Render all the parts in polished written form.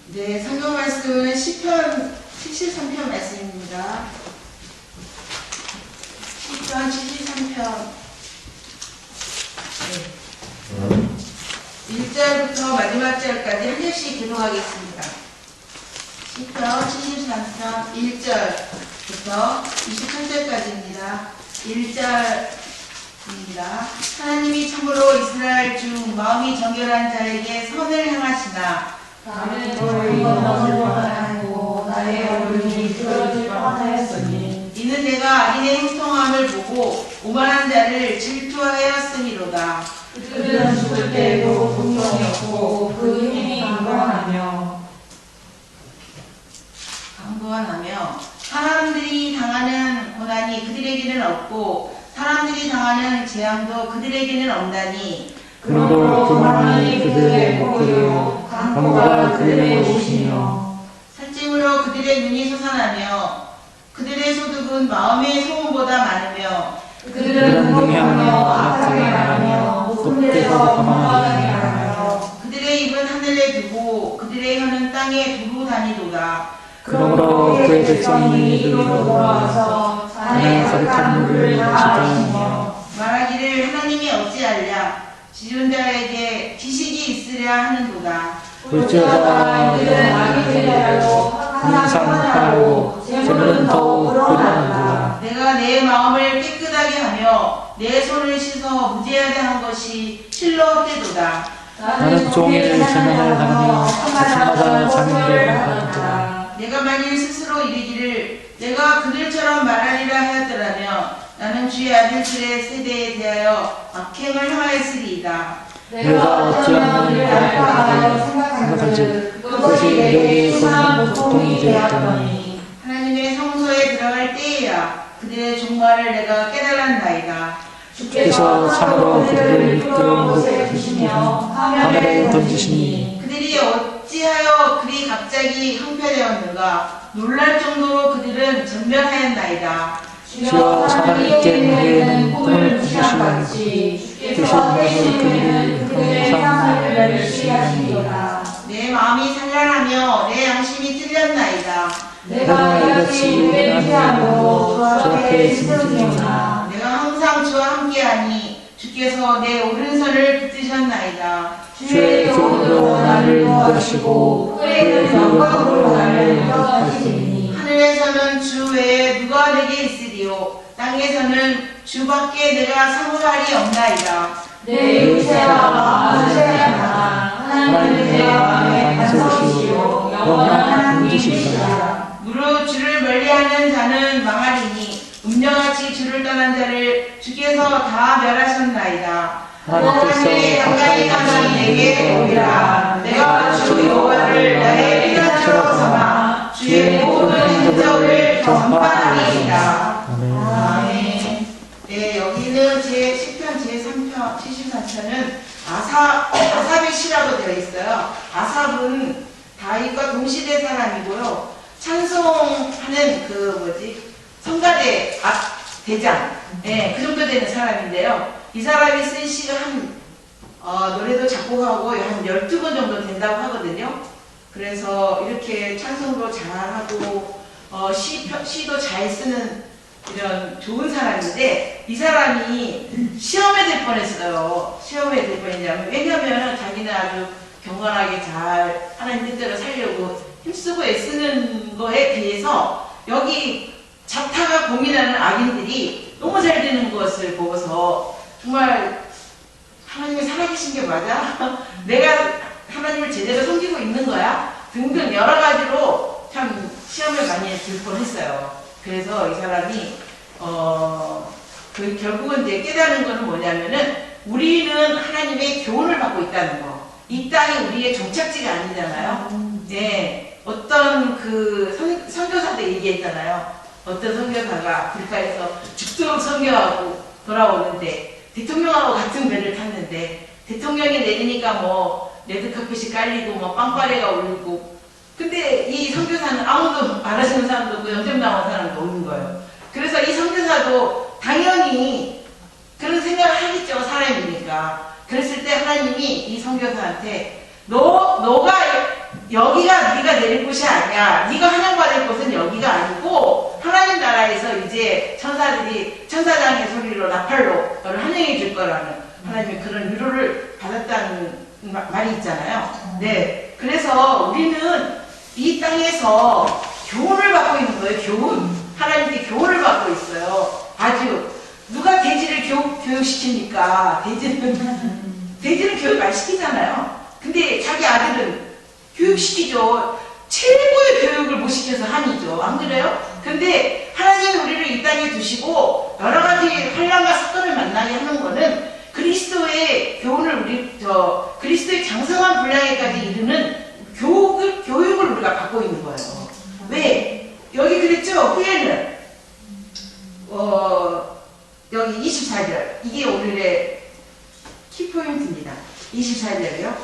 네, 성경 말씀은 시편 73편 말씀입니다. 시편 73편 1절부터 마지막 절까지 한 절씩 교독하겠습니다. 시편 73편 1절부터 23절까지입니다. 1절입니다. 하나님이 참으로 이스라엘 중 마음이 정결한 자에게 선을 행하시나 나는 너를 넘어질 뻔하고 나의 얼굴이 쓰러질 뻔하였으니 이는 내가 악인의 형통함을 보고 오만한 자를 질투하였으니로다. 그들은 죽을 때에도 공평이 없고 그 힘이 강건하며 사람들이 당하는 고난이 그들에게는 없고 사람들이 당하는 재앙도 그들에게는 없나니 그러므로 고난이 그들의 복이요 강포가 그들의 옷이며 살찜으로 그들의 눈이 솟아나며 그들의 소득은 마음의 소원보다 많으며 그들은 공평하며 악하게 말하며 높은 데서 거만하게 말하며 그들의 입은 하늘에 두고 그들의 혀는 땅에 두루 다니도다. 그러므로 그의 백성이 이리로 돌아와서 잔에 가득한 물을 마시며 말하기를 하나님이 어찌하랴 지존 자에게 지식이 있으랴 하는도다. 볼지어다 이들은 악인들이라도 항상 하고 재물은 더욱 그리하는도다. 내가 내 마음을 깨끗하게 하며 내 손을 씻어 무죄하게 한 것이 실로 헛되도다. 나는 종일 재난을 당하며 아침마다 장인들을 받았도다. 내가 만일 스스로 이르기를 내가 그들처럼 말하리라 하였더라면 나는 주의 아들들의 세대에 대하여 악행을 행하였으리이다. 내가 어찌하면 이를 알파하여 생각할지 그것이 내게 심한 고통이 되었더니 하나님의 성소에 들어갈 때에야 그들의 종말을 내가 깨달았나이다. 주께서 참으로 그들을 미끄러운 곳에 두시며 하늘에 던지시니 그들이 어찌하여 그리 갑자기 형편되었는가 놀랄 정도로 그들은 전멸하였나이다. 주여 사람이 깬 후에는 꿈을 꾸시시면 주께서 그들이 항상 열심히 하시리로다. 내 마음이 산란하며 내 양심이 찔렸나이다. 내가 이같이 회개함으로 주 앞에 쓰러지나 내가 항상 주와 함께하니 주께서 내 오른손을 붙드셨나이다. 주의 교훈으로 나를 인도하시고 그의 영광으로 나를 인도하시니 하늘에서는 주 외에 누가 내게 있으리요 땅에서는 주밖에 내가 사모할이 없나이다. 내 육체와 안세하나 하나님은 내 마음에 간섭이시오 영원한 분이시리라. 무릇 주를 멀리하는 자는 망하리니 음녀같이 주를 떠난 자를 주께서 다 멸하셨나이다. 하늘의 가까이 가는 내게 오리라. 내가 주 여호와를 나의 피난처로 삼아 주의 모든 흔적을 전파하리이다. 아멘. 네, 여기는 제 시편 제3편 73편은 아삽의 시라고 되어 있어요. 아삽은 다윗과 동시대 사람이고요. 찬송하는 성가대 대장, 그 정도 되는 사람인데요. 이 사람이 쓴 시가 노래도 작곡하고 한 12권 정도 된다고 하거든요. 그래서 이렇게 찬송도 잘하고, 시도 잘 쓰는 이런 좋은 사람인데, 이 사람이 시험에 들 뻔했어요. 시험에 들 뻔했냐면, 왜냐면 자기는 아주 경건하게 잘 하나님 뜻대로 살려고 힘쓰고 애쓰는 거에 비해서 여기 자타가 고민하는 악인들이 너무 잘 되는 것을 보고서 정말 하나님이 살아계신 게 맞아? 내가 하나님을 제대로 섬기고 있는 거야? 등등 여러 가지로 참 시험을 많이 들 뻔했어요. 그래서 이 사람이 결국은 이제 깨달은 거는 뭐냐면은 우리는 하나님의 교훈을 받고 있다는 거. 이 땅이 우리의 종착지가 아니잖아요. 네, 어떤 선교사들 얘기했잖아요. 어떤 선교사가 아프리카에서 죽도록 선교하고 돌아오는데 대통령하고 같은 배를 탔는데 대통령이 내리니까 레드카펫이 깔리고 빵빠레가 울리고 근데 이 선교사는 아무도 알아주는 사람도 없고 영접 나온 사람도 없는 거예요. 그래서 이 선교사도 당연히 그런 생각을 하겠죠. 사람이니까. 그랬을 때 하나님이 이 선교사한테 너가 여기가 네가 내릴 곳이 아니야. 네가 환영받을 곳은 여기가 아니고 하나님 나라에서 이제 천사들이 천사장의 소리로 나팔로 너를 환영해 줄 거라는 하나님의 그런 위로를 받았다는 말이 있잖아요. 네, 그래서 우리는 이 땅에서 교훈을 받고 있는 거예요. 교훈. 하나님께 교훈을 받고 있어요. 아주 누가 돼지를 교육시킵니까? 돼지는 교육 안 시키잖아요. 근데 자기 아들은 교육시키죠. 최고의 교육을 못 시켜서 한이죠. 안 그래요? 근데 하나님이 우리를 이 땅에 두시고 여러 가지 환난과 사건을 만나게 하는 거는 그리스도의 교훈을 그리스도의 장성한 분량에까지 이르는 교육을 우리가 받고 있는 거예요. 왜? 여기 그랬죠? 후에는 여기 24절 이게 오늘의 키포인트입니다. 24절이요.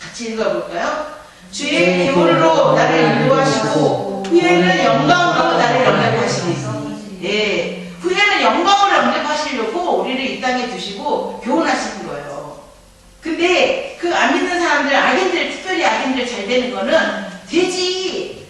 같이 읽어볼까요? 주의 기울로 나를 인도하시고 후에는 영광으로 나를 영접하시니. 네, 후에는 영광으로 영접하시려고 우리를 이 땅에 두시고 교훈하시는 거예요. 근데 그 안 믿는 사람들, 악인들, 특별히 악인들 잘 되는 거는 돼지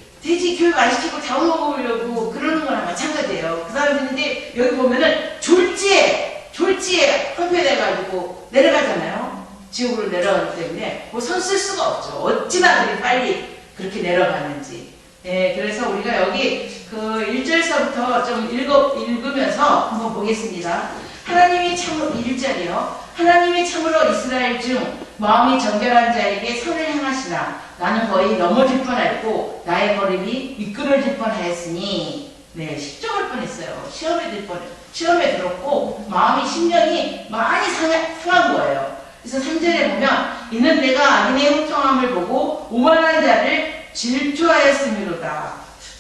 교육 안 시키고 잡아먹으려고 그러는 거랑 마찬가지예요. 그 사람들인데 여기 보면은 졸지에 형편해가지고 내려가잖아요. 지옥으로 내려가기 때문에 뭐 선 쓸 수가 없죠. 어찌나 그리 빨리 그렇게 내려가는지. 예, 그래서 우리가 여기 그 1절서부터 좀 읽으면서 한번 보겠습니다. 하나님이 참으로 1절이요. 하나님이 참으로 이스라엘 중 마음이 정결한 자에게 선을 행하시나 나는 거의 넘어질 뻔했고 나의 걸음이 미끄러질 뻔하였으니. 네, 십종을 뻔했어요. 시험에 들었고 마음이 심령이 많이 상한 거예요. 그래서 3절에 보면 이는 내가 악인의 형통함을 보고 오만한 자를 질투하였음이로다.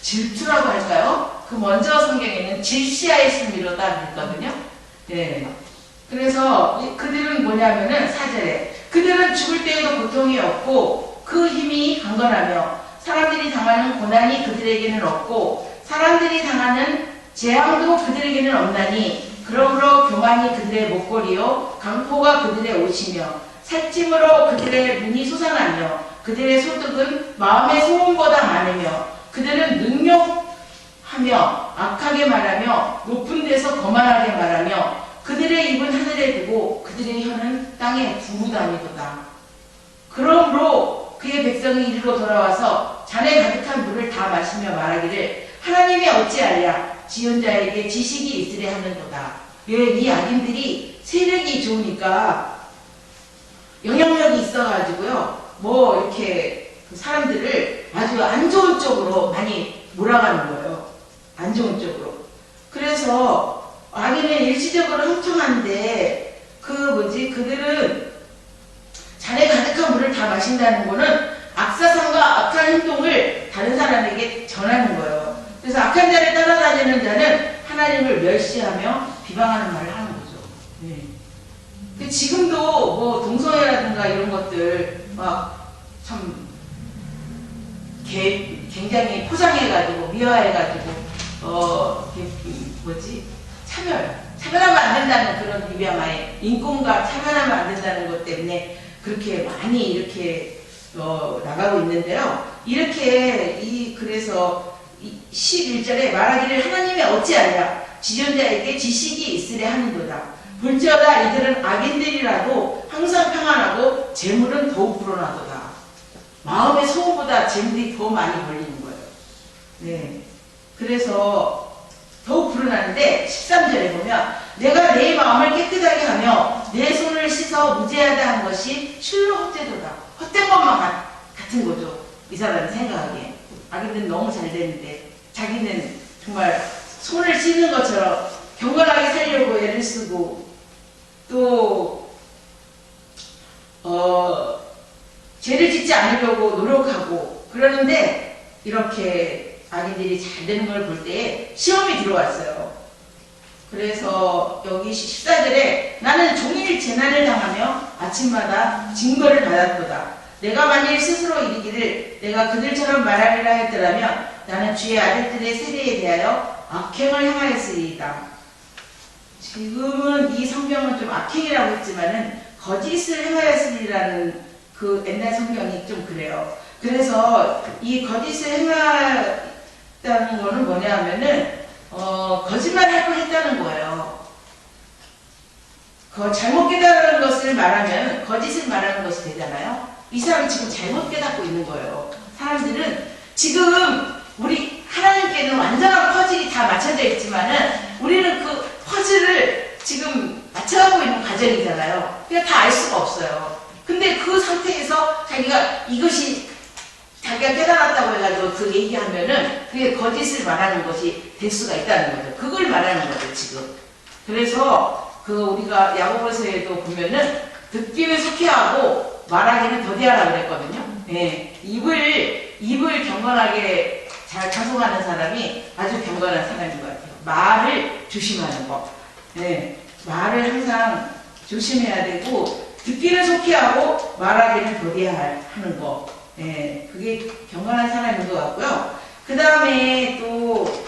질투라고 할까요? 그 먼저 성경에는 질시하였음이로다 그랬거든요. 네. 그래서 그들은 뭐냐면은 4절에 그들은 죽을 때에도 고통이 없고 그 힘이 강건하며 사람들이 당하는 고난이 그들에게는 없고 사람들이 당하는 재앙도 그들에게는 없나니 그러므로 교만이 그들의 목걸이요 강포가 그들의 옷이며 살찜으로 그들의 눈이 솟아나며 그들의 소득은 마음의 소음보다 많으며 그들은 능욕하며 악하게 말하며 높은 데서 거만하게 말하며 그들의 입은 하늘에 두고 그들의 혀는 땅에 두고 다니도다. 그러므로 그의 백성이 이리로 돌아와서 잔에 가득한 물을 다 마시며 말하기를 하나님이 어찌하랴 지존자에게 지식이 있으려 하는도다. 왜? 이 악인들이 세력이 좋으니까 영향력이 있어가지고요. 뭐 이렇게 그 사람들을 아주 안 좋은 쪽으로 많이 몰아가는 거예요. 안 좋은 쪽으로. 그래서 악인은 일시적으로 형통한데 그들은 잔에 가득한 물을 다 마신다는 거는 악사상과 악한 행동을 다른 사람에게 전하는 거예요. 그래서 악한 자를 따라다니는 자는 하나님을 멸시하며 비방하는 말을 하는 거죠. 네. 지금도 뭐 동성애라든가 이런 것들 막 참 굉장히 포장해가지고 미화해가지고 차별하면 안 된다는 그런 비방하에 인권과 차별하면 안 된다는 것 때문에 그렇게 많이 이렇게 나가고 있는데요. 이렇게 그래서 11절에 말하기를 하나님이 어찌하랴 지존자에게 지식이 있으려 하는도다. 볼지어다 이들은 악인들이라도 항상 평안하고 재물은 더욱 불어나도다. 마음의 소음보다 재물이 더 많이 걸리는 거예요. 네. 그래서 더욱 불어나는데 13절에 보면 내가 내 마음을 깨끗하게 하며 내 손을 씻어 무죄하다 한 것이 실로 헛되도다. 헛된 것만 같은 거죠. 이 사람이 생각하기에. 악인들은 너무 잘 되는데 자기는 정말 손을 씻는 것처럼 경건하게 살려고 애를 쓰고 또 죄를 짓지 않으려고 노력하고 그러는데 이렇게 악인들이 잘 되는 걸 볼 때에 시험이 들어왔어요. 그래서 여기 14절에 나는 종일 재난을 당하며 아침마다 징벌을 받았도다. 내가 만일 스스로 이르기를 내가 그들처럼 말하리라 했더라면 나는 주의 아들들의 세대에 대하여 악행을 행하였으리이다. 지금은 이 성경은 좀 악행이라고 했지만은 거짓을 행하였으리라는 그 옛날 성경이 좀 그래요. 그래서 이 거짓을 행하다는 거는 뭐냐면은 거짓말할 뻔했다는 거예요. 잘못 깨달은 것을 말하면 거짓을 말하는 것이 되잖아요. 이 사람이 지금 잘못 깨닫고 있는 거예요. 사람들은 지금 우리 하나님께는 완전한 퍼즐이 다 맞춰져 있지만은 우리는 그 퍼즐을 지금 맞춰가고 있는 과정이잖아요. 그러니까 다 알 수가 없어요. 근데 그 상태에서 자기가 깨달았다고 해가지고 그 얘기하면은 그게 거짓을 말하는 것이 될 수가 있다는 거죠. 그걸 말하는 거죠, 지금. 그래서 우리가 야고보서에도 보면은 듣기는 속히하고 말하기는 더디하라 그랬거든요. 예. 입을 경건하게 잘 가속하는 사람이 아주 경건한 사람인 것 같아요. 말을 조심하는 거. 예. 말을 항상 조심해야 되고, 듣기는 속히하고 말하기는 더디하는 거. 예. 그게 경건한 사람인 것 같고요. 그 다음에 또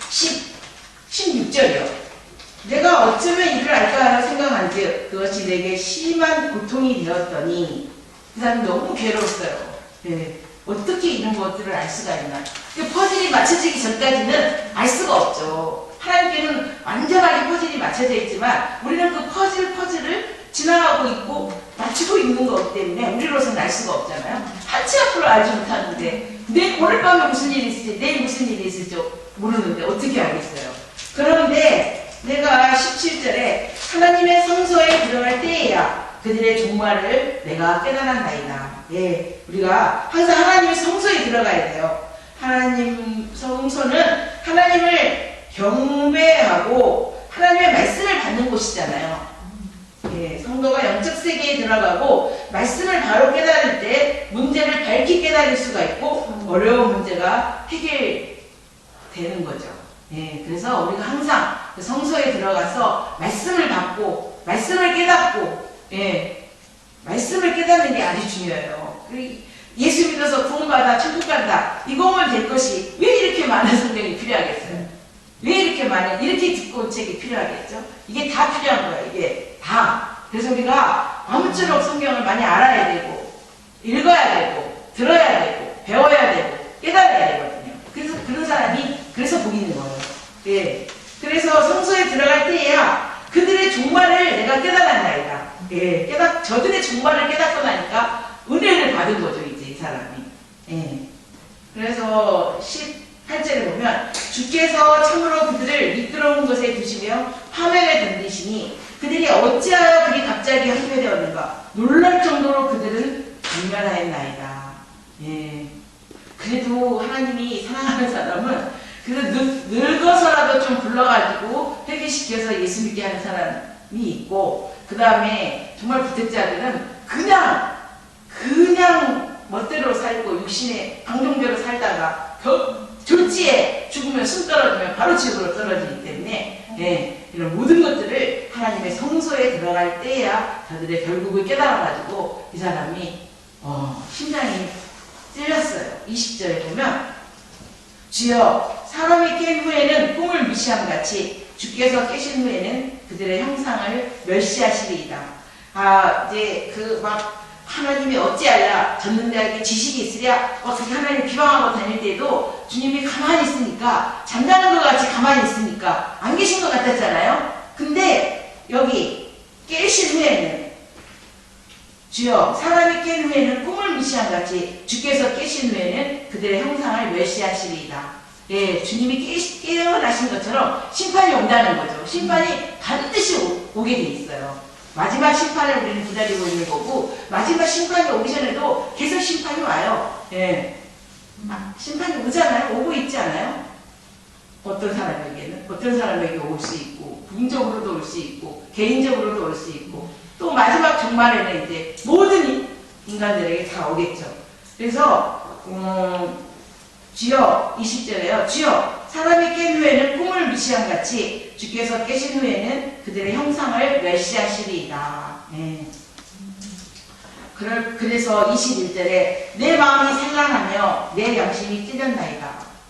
16절이요. 내가 어쩌면 이를 알까 하여 생각한즉 그것이 내게 심한 고통이 되었더니 그 사람이 너무 괴로웠어요. 네. 어떻게 이런 것들을 알 수가 있나. 퍼즐이 맞춰지기 전까지는 알 수가 없죠. 하나님께는 완전하게 퍼즐이 맞춰져 있지만 우리는 그 퍼즐을 지나가고 있고 맞추고 있는 것 때문에 우리로서는 알 수가 없잖아요. 한치 앞으로 알지 못하는데 오늘 밤에 무슨 일이 있을지 내일 무슨 일이 있을지 모르는데 어떻게 알겠어요. 그런데 내가 17절에 하나님의 성소에 들어갈 때에야 그들의 종말을 내가 깨달았나이다. 예, 우리가 항상 하나님의 성소에 들어가야 돼요. 하나님 성소는 하나님을 경배하고 하나님의 말씀을 받는 곳이잖아요. 예, 성도가 영적 세계에 들어가고 말씀을 바로 깨달을 때 문제를 밝히 깨달을 수가 있고 어려운 문제가 해결되는 거죠. 예, 그래서 우리가 항상 그 성소에 들어가서 말씀을 받고 말씀을 깨닫고 말씀을 깨닫는 게 아주 중요해요. 예수 믿어서 구원받아 천국 간다 이거면 될 것이 왜 이렇게 많은 성경이 필요하겠어요? 왜 이렇게 많은 이렇게 두꺼운 책이 필요하겠죠? 이게 다 필요한 거예요. 이게 다. 그래서 우리가 아무쪼록 성경을 많이 알아야 되고 읽어야 되고 들어야 되고 배워야 되고 깨달아야 되거든요. 그래서 그런 사람이 그래서 복이 있는 거예요. 예. 그래서 성소에 들어갈 때에야 그들의 종말을 내가 깨달았나이다. 예. 저들의 종말을 깨닫고 나니까 은혜를 받은 거죠, 이제 이 사람이. 예. 그래서 18절에 보면 주께서 참으로 그들을 미끄러운 곳에 두시며 화면에 던지시니 그들이 어찌하여 그리 갑자기 한패되었는가 놀랄 정도로 그들은 불멸하였나이다. 예. 그래도 하나님이 사랑하는 사람은 그래서 늙어서라도 좀 불러가지고 회개시켜서 예수 믿게 하는 사람이 있고 그 다음에 정말 부택자들은 그냥 멋대로 살고 육신의 방종대로 살다가 졸지에 죽으면 숨 떨어지면 바로 지옥으로 떨어지기 때문에 이런 모든 것들을 하나님의 성소에 들어갈 때야 저들의 결국을 깨달아가지고 이 사람이 심장이 찔렸어요. 20절에 보면 주여 사람이 깬 후에는 꿈을 무시함같이 주께서 깨신 후에는 그들의 형상을 멸시하시리이다. 이제 하나님이 어찌하랴 젖는데 지식이 있으랴 그렇게 하나님 비방하고 다닐 때도 주님이 가만히 있으니까 잠자는 것 같이 가만히 있으니까 안 계신 것 같았잖아요. 근데 여기 깨신 후에는 주여 사람이 깬 후에는 꿈을 무시함같이 주께서 깨신 후에는 그들의 형상을 멸시하시리이다. 예, 주님이 깨어나신 것처럼 심판이 온다는 거죠. 심판이 반드시 오게 돼 있어요. 마지막 심판을 우리는 기다리고 있는 거고 마지막 심판이 오기 전에도 계속 심판이 와요. 예. 심판이 오잖아요. 오고 있지 않아요? 어떤 사람에게 올 수 있고 부분적으로도 올 수 있고 개인적으로도 올 수 있고 또 마지막 종말에는 이제 모든 인간들에게 다 오겠죠. 그래서 주여 20절에요. 주여 사람이 깬 후에는 꿈을 무시함같이 주께서 깨신 후에는 그들의 형상을 멸시하시리이다. 네. 그래서 21절에 내 마음이 생각하며 내 양심이 찔렸나이다.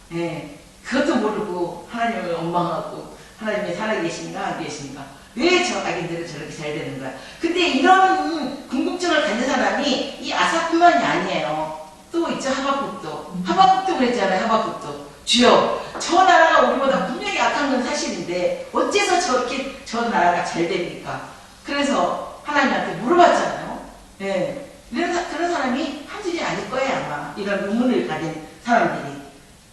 네. 그것도 모르고 하나님을 원망하고 하나님이 살아계신가 안 계신가 왜 저 자기들은 저렇게 잘 되는 거야. 근데 이런 궁금증을 가진 사람이 이 아사뿐만이 아니에요. 또 있죠, 하박국도. 하박국도 그랬잖아요, 하박국도. 주여, 저 나라가 우리보다 분명히 악한 건 사실인데 어째서 저렇게 저 나라가 잘 됩니까? 그래서 하나님한테 물어봤잖아요. 예. 그런 사람이 한둘이 아닐 거예요, 아마. 이런 의문을 가진 사람들이.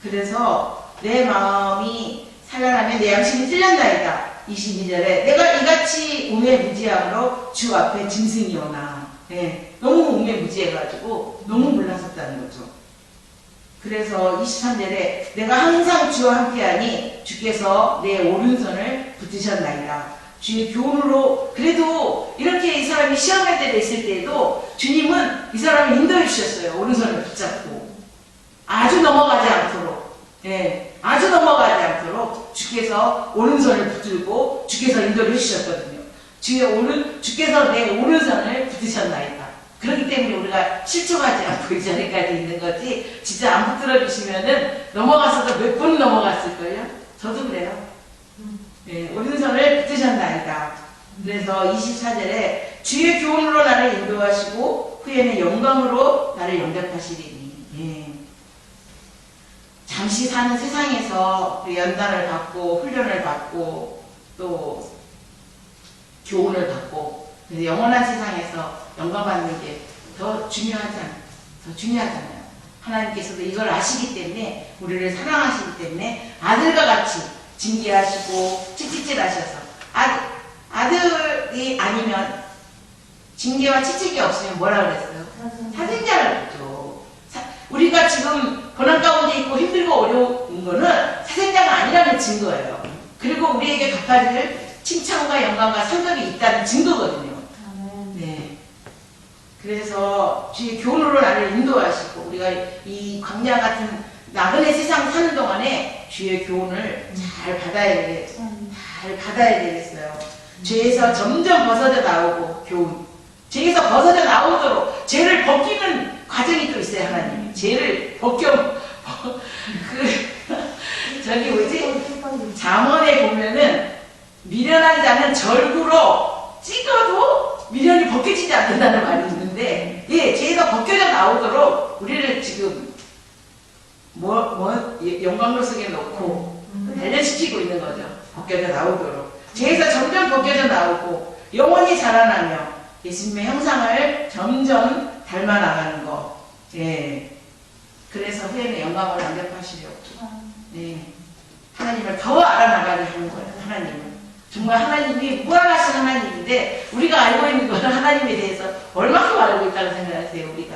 그래서 내 마음이 산란하면 내 양심이 틀렸나이다. 22절에 내가 이같이 우매무지함으로 주 앞에 짐승이오나. 예. 너무 우매무지해가지고 너무 몰랐었다는 거죠. 그래서 23절에 내가 항상 주와 함께하니 주께서 내 오른손을 붙드셨나이다. 주의 교훈으로 그래도 이렇게 이 사람이 시험할 때가 있을 때에도 주님은 이 사람을 인도해 주셨어요. 오른손을 붙잡고 아주 넘어가지 않도록, 예, 아주 넘어가지 않도록 주께서 오른손을 붙들고 주께서 인도를 해주셨거든요. 주께서 내 오른손을 붙드셨나이다. 그렇기 때문에 우리가 실족하지 않고 이 자리까지 있는 거지, 진짜 안 붙들어 주시면은 넘어갔어도 몇 번 넘어갔을걸요? 저도 그래요. 예, 오른손을 붙드셨나이다. 그래서 24절에 주의 교훈으로 나를 인도하시고 후에는 영광으로 나를 영접하시리니. 예. 잠시 사는 세상에서 연단을 받고 훈련을 받고 또 교훈을 받고 영원한 세상에서 영광 받는 게 더 중요하잖아요. 하나님께서도 이걸 아시기 때문에 우리를 사랑하시기 때문에 아들과 같이 징계하시고 칙칙질하셔서 아들이 아니면 징계와 칙칙이 없으면 뭐라 그랬어요? 사생자라고 그랬죠. 우리가 지금 고난 가운데 있고 힘들고 어려운 거는 사생자가 아니라는 증거예요. 그리고 우리에게 갚아줄 칭찬과 영광과 상급이 있다는 증거거든요. 네. 그래서 주의 교훈으로 나를 인도하시고 우리가 이 광야 같은 나그네 세상 사는 동안에 주의 교훈을 잘 받아야 되겠어요. 죄에서 점점 벗어져 나오고 교훈. 죄에서 벗어져 나오도록 죄를 벗기는 과정이 또 있어요. 하나님이 죄를 저기 뭐지? 잠언에 보면은 미련한 자는 절구로 찍어도 미련이 벗겨지지 않는다는 말이 있는데, 예, 죄에서 벗겨져 나오도록 우리를 지금 영광로 속에 넣고 단련시키고 있는 거죠. 벗겨져 나오도록. 죄에서 점점 벗겨져 나오고 영원히 자라나며 예수님의 형상을 점점 닮아 나가는 거. 예. 그래서 후에는 영광을 완벽하시려고. 예. 하나님을 더 알아나가게 하는 거예요. 하나님을. 정말 하나님이 무한하신 하나님인데 우리가 알고 있는 것은 하나님에 대해서 얼마큼 알고 있다고 생각하세요, 우리가.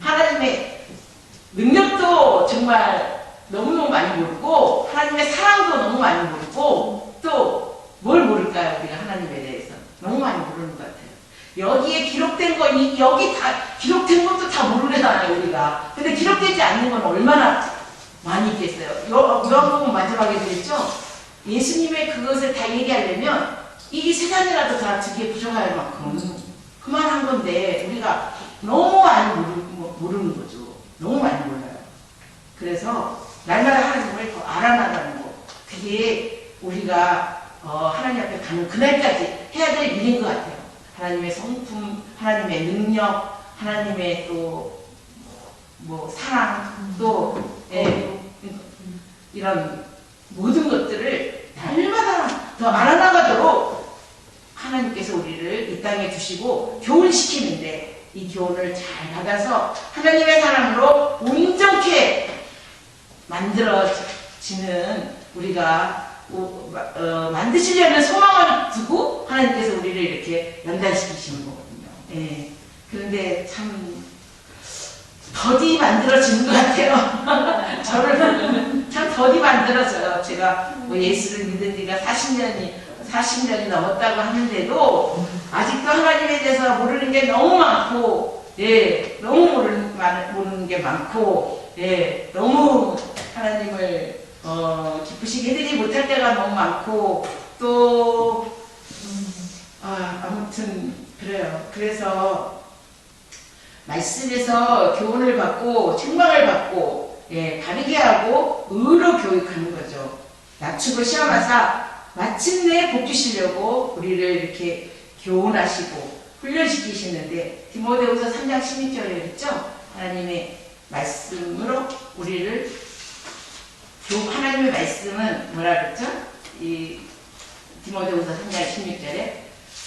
하나님의 능력도 정말 너무너무 많이 모르고 하나님의 사랑도 너무 많이 모르고 또 뭘 모를까요, 우리가 하나님에 대해서. 너무 많이 모르는 것 같아요. 여기에 기록된 거, 여기 다 기록된 것도 다 모르잖아요, 우리가. 근데 기록되지 않는 건 얼마나 많이 있겠어요. 요한복음 마지막에 그랬죠? 예수님의 그것을 다 얘기하려면 이 세상이라도 다 듣기에 부족할 만큼 그만한 건데 우리가 너무 많이 모르는 거죠. 너무 많이 몰라요. 그래서 날마다 하나님을 더 알아나가는 거, 그게 우리가 하나님 앞에 가는 그날까지 해야 될 일인 것 같아요. 하나님의 성품, 하나님의 능력, 하나님의 또 뭐 사랑, 또 이런 모든 것들을 날마다 더 알아나가도록 하나님께서 우리를 이 땅에 두시고 교훈시키는데, 이 교훈을 잘 받아서 하나님의 사랑으로 온전케 만들어지는 우리가 만드시려는 소망을 두고 하나님께서 우리를 이렇게 연단시키시는 거거든요. 예. 그런데 참 더디 만들어지는 것 같아요. 저를 보면 참 더디 만들어져요. 제가 뭐 예수를 믿은 지가 40년이 넘었다고 하는데도 아직도 하나님에 대해서 모르는 게 너무 많고, 예, 너무 모르는 게 많고, 예, 너무 하나님을 기쁘시게 해드리지 못할 때가 너무 많고, 또 아무튼 그래요. 그래서 말씀에서 교훈을 받고 책망을 받고, 예, 바르게 하고 의로 교육하는 거죠. 낮추고 시험하사 마침내 복 주시려고 우리를 이렇게 교훈하시고 훈련시키시는데, 디모데후서 3장 16절에 그랬죠? 하나님의 말씀으로 우리를 하나님의 말씀은 뭐라 그랬죠? 이 디모데후서 3장 16절에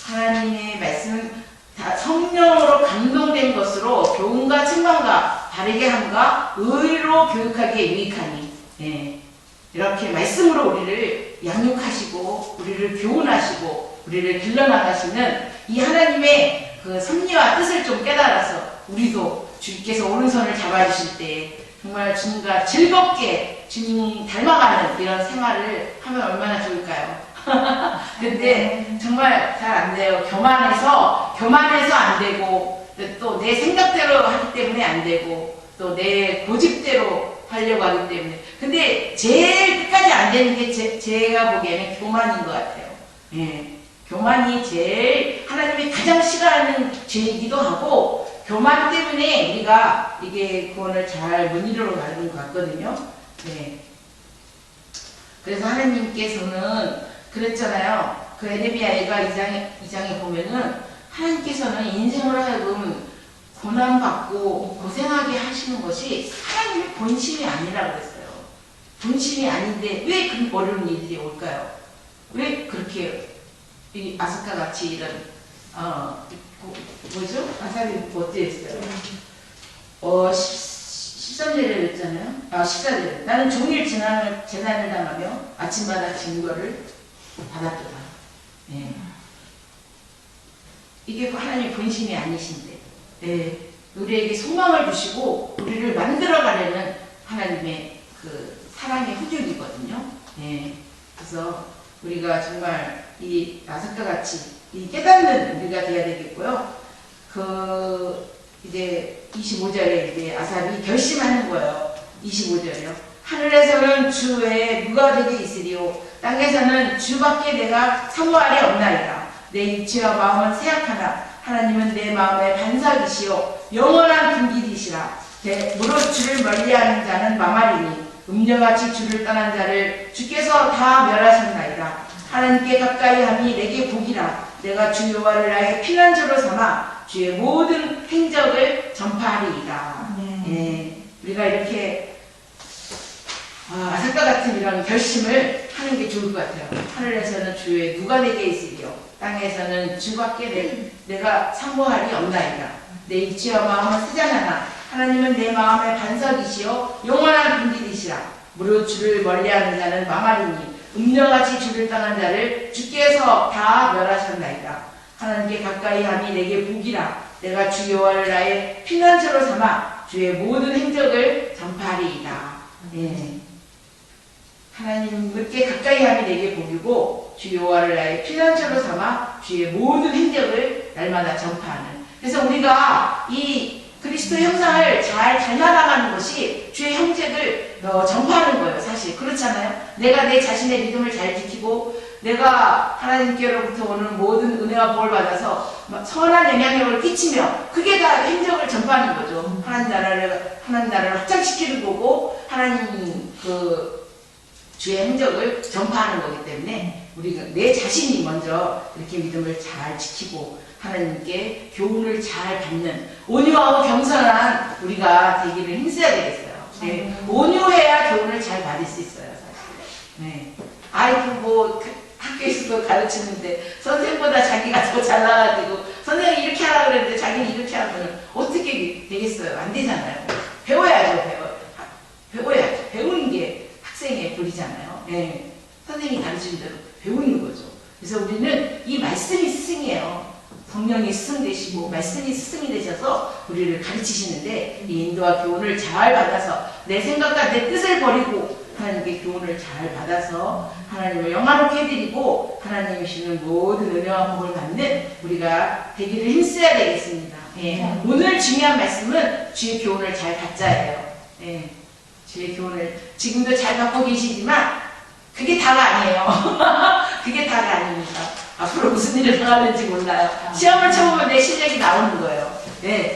하나님의 말씀은 다 성령으로 감동된 것으로 교훈과 책망과 바르게 함과 의로 교육하기에 유익하니 이렇게 말씀으로 우리를 양육하시고 우리를 교훈하시고 우리를 길러나가시는 이 하나님의 그 섭리와 뜻을 좀 깨달아서 우리도 주님께서 오른손을 잡아주실 때 정말 주님과 즐겁게 주님 닮아가는 이런 생활을 하면 얼마나 좋을까요? 근데 정말 잘 안 돼요. 교만해서 안 되고 또 내 생각대로 하기 때문에 안 되고 또 내 고집대로 하려고 하기 때문에 근데 제일 끝까지 안 되는 게 제가 보기에는 교만인 것 같아요. 교만이 제일 하나님이 가장 싫어하는 죄이기도 하고 교만 때문에 우리가 이게 구원을 잘 못 이루러 가는 것 같거든요. 그래서 하나님께서는 그랬잖아요. 그 에레미야 2장에 보면은 하나님께서는 인생으로 하여금 고난받고 고생하게 하시는 것이 하나님의 본심이 아니라고 그랬어요. 본심이 아닌데 왜 그런 어려운 일들이 올까요? 왜 그렇게 이 아스카 같이 이런 뭐죠? 아사리 어떻게 했어요? 13절에 그랬잖아요. 14절에 나는 종일 재난을 당하며 아침마다 증거를 받았도다. 이게 하나님의 본심이 아니신데 우리에게 소망을 주시고 우리를 만들어가려는 하나님의 그 사랑의 후줄이거든요. 그래서 우리가 정말 이 아삭과 같이 이 깨닫는 우리가 되어야 되겠고요. 이제 25절에 이제 아삽이 결심하는 거예요. 25절이요. 하늘에서는 주 외에 누가 되게 있으리요. 땅에서는 주밖에 내가 사모하리 없나이다. 내 육체와 마음은 세약하나 하나님은 내 마음의 반석이시요 영원한 분깃이시라. 무릇 주를 멀리하는 자는 마마리니 음녀같이 주를 떠난 자를 주께서 다 멸하셨나이다. 하나님께 가까이 함이 내게 복이라. 내가 주 여호와를 나의 피난처로 삼아 주의 모든 행적을 전파하리이다. 우리가 이렇게 아삭과 같은 이런 결심을 하는 게 좋을 것 같아요. 하늘에서는 주의 누가 내게 있으리요. 땅에서는 주밖에 내가 사모하리 없나이다. 내 육체와 마음은 세잔하나 하나님은 내 마음의 반석이시요 영원한 분깃이시라. 무릇 주를 멀리하는 자는 마마리니 음녀같이 주를 떠난 자를 주께서 다 멸하셨나이다. 하나님께 가까이 함이 내게 복이라. 내가 주 여호와를 나의 피난처로 삼아 주의 모든 행적을 전파하리이다. 하나님께 가까이 함이 내게 복이고 주 여호와를 나의 피난처로 삼아 주의 모든 행적을 날마다 전파하는. 그래서 우리가 이 그리스도 형상을 잘 닮아나가는 것이 주의 형제를 전파하는 거예요. 사실 그렇잖아요. 내가 내 자신의 믿음을 잘 지키고 내가 하나님께로부터 오는 모든 은혜와 복을 받아서 선한 영향력을 끼치며 그게 다 행적을 전파하는 거죠. 하나님 나라를 확장시키는 거고 하나님 주의 행적을 전파하는 거기 때문에 우리가 내 자신이 먼저 이렇게 믿음을 잘 지키고 하나님께 교훈을 잘 받는 온유하고 겸손한 우리가 되기를 힘써야 되겠어요. 온유해야 교훈을 잘 받을 수 있어요. 사실. 아이고 학교에서도 가르치는데 선생님보다 자기가 더 잘나가지고 선생님이 이렇게 하라고 그랬는데 자기는 이렇게 하면 어떻게 되겠어요? 안 되잖아요. 배워야죠. 배우는 게 학생의 도리잖아요. 선생님이 가르치는 대로 배우는 거죠. 그래서 우리는 이 말씀이 스승이에요. 성령이 스승 되시고 말씀이 스승이 되셔서 우리를 가르치시는데 이 인도와 교훈을 잘 받아서 내 생각과 내 뜻을 버리고 하나님께 교훈을 잘 받아서 하나님을 영화롭게 해드리고 하나님이 주시는 모든 은혜와 복을 받는 우리가 되기를 힘써야 되겠습니다. 오늘 중요한 말씀은 주의 교훈을 잘 받자예요. 주의 교훈을 지금도 잘 받고 계시지만 그게 다가 아니에요. 그게 다가 아닙니다. 앞으로 무슨 일이 당할는지 몰라요. 시험을 쳐보면 내 실력이 나오는 거예요.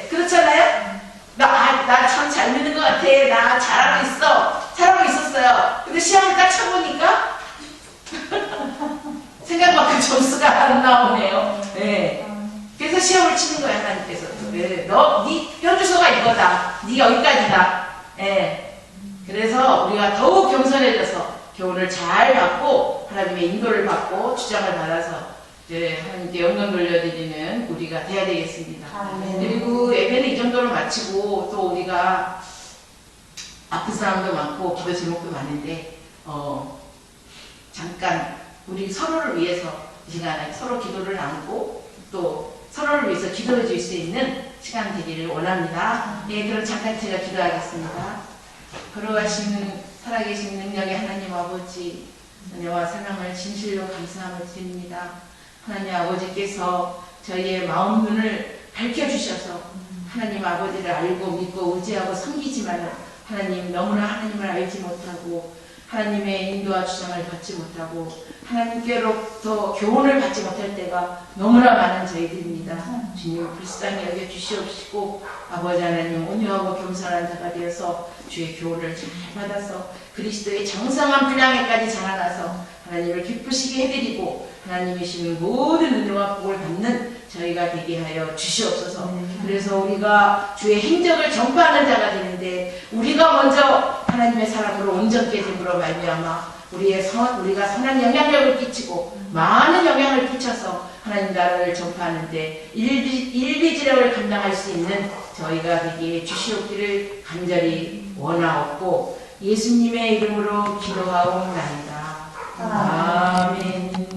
그렇잖아요? 나 참 잘 믿는 것 같아. 나 잘하고 있었어요. 근데 시험을 딱 쳐보니까 생각만큼 점수가 안 나오네요. 그래서 시험을 치는 거예요, 하나님께서. 네 현주소가 이거다. 네 여기까지다. 예. 그래서 우리가 더욱 겸손해져서 교훈을 잘 받고 하나님의 인도를 받고 주장을 받아서 하나님께 영광 돌려드리는 우리가 돼야 되겠습니다. 그리고 예배는 이 정도로 마치고 또 우리가 아픈 사람도 많고 기도 제목도 많은데 잠깐 우리 서로를 위해서 이 시간에 서로 기도를 나누고 또 서로를 위해서 기도해 줄 수 있는 시간 되기를 원합니다. 예, 그럼 잠깐 제가 기도하겠습니다. 걸어가시는 살아계신 능력의 하나님 아버지, 은혜와 사랑을 진실로 감사함을 드립니다. 하나님 아버지께서 저희의 마음 눈을 밝혀주셔서 하나님 아버지를 알고 믿고 의지하고 섬기지만 하나님 너무나 하나님을 알지 못하고 하나님의 인도와 주장을 받지 못하고 하나님께로부터 교훈을 받지 못할 때가 너무나 많은 저희들입니다. 주님 불쌍히 여겨 주시옵시고 아버지 하나님 온유하고 겸손한 자가 되어서 주의 교훈을 잘 받아서 그리스도의 장성한 분량에까지 자라나서 하나님을 기쁘시게 해드리고 하나님이시는 모든 은혜와 복을 받는 저희가 되게 하여 주시옵소서. 그래서 우리가 주의 행적을 전파하는 자가 되는데 우리가 먼저 하나님의 사랑으로 온전케 됨으로 말미암아 우리가 선한 영향력을 끼치고 많은 영향을 끼쳐서 하나님 나라를 전파하는데 일비지력을 감당할 수 있는 저희가 되게 주시옵기를 간절히 원하옵고 예수님의 이름으로 기도하옵나이다. 아멘.